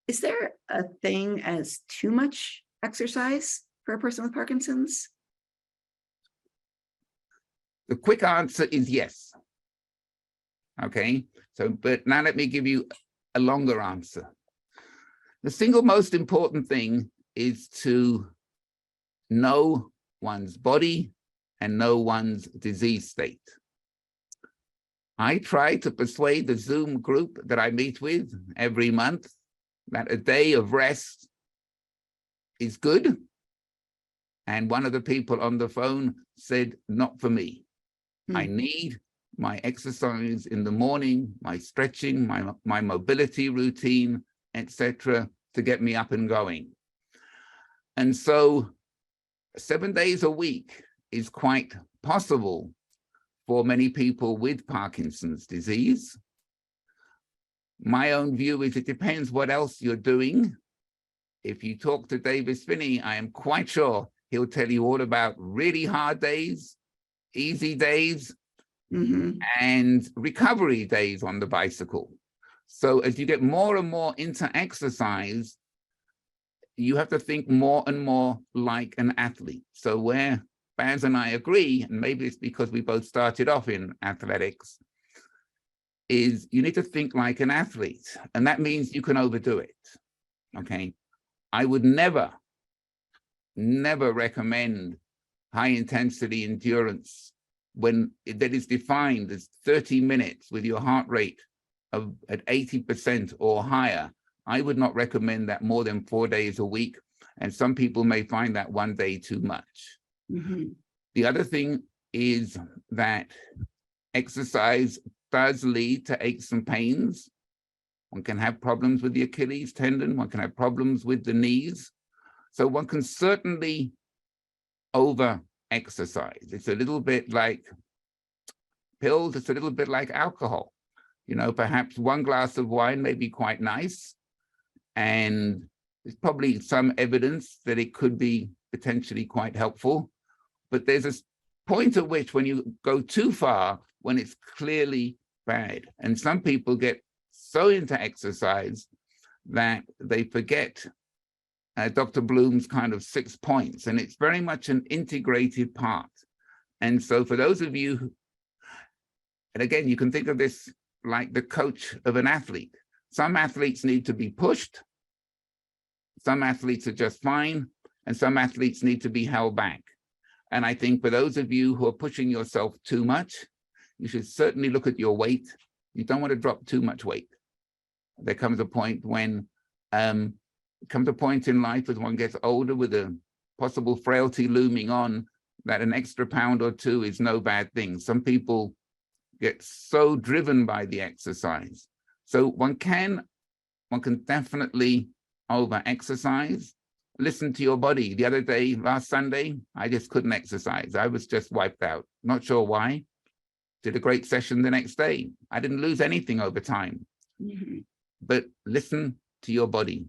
Is there a thing as too much exercise for a person with Parkinson's? The quick answer is yes. Okay, so, but now let me give you a longer answer. The single most important thing is to know one's body and know one's disease state. I try to persuade the Zoom group that I meet with every month that a day of rest is good. And one of the people on the phone said, not for me. I need my exercise in the morning, my stretching, my mobility routine, etc., to get me up and going. And so 7 days a week is quite possible for many people with Parkinson's disease. My own view is it depends what else you're doing. If you talk to Phinney, I am quite sure he'll tell you all about really hard days, easy days, and recovery days on the bicycle. So as you get more and more into exercise, you have to think more and more like an athlete. So where Baz and I agree, and maybe it's because we both started off in athletics, is you need to think like an athlete. And that means you can overdo it, okay? I would never recommend high intensity endurance when that is defined as 30 minutes with your heart rate of at 80% or higher. I would not recommend that more than 4 days a week. And some people may find that one day too much. The other thing is that exercise does lead to aches and pains. One can have problems with the Achilles tendon. One can have problems with the knees. So one can certainly over-exercise. It's a little bit like pills. It's a little bit like alcohol. You know, perhaps one glass of wine may be quite nice. And there's probably some evidence that it could be potentially quite helpful. But there's a point at which when you go too far, when it's clearly bad. And some people get so into exercise that they forget Dr. Bloom's kind of 6 points, and it's very much an integrated part. And so for those of you, and again, you can think of this like the coach of an athlete. Some athletes need to be pushed. Some athletes are just fine, and some athletes need to be held back. And I think for those of you who are pushing yourself too much, you should certainly look at your weight. You don't want to drop too much weight. There comes a point when, comes a point in life as one gets older with a possible frailty looming on, that an extra pound or two is no bad thing. Some people get so driven by the exercise. So one can definitely over-exercise. Listen to your body. The other day, last Sunday, I just couldn't exercise. I was just wiped out. Not sure why. Did a great session the next day. I didn't lose anything over time. But listen to your body.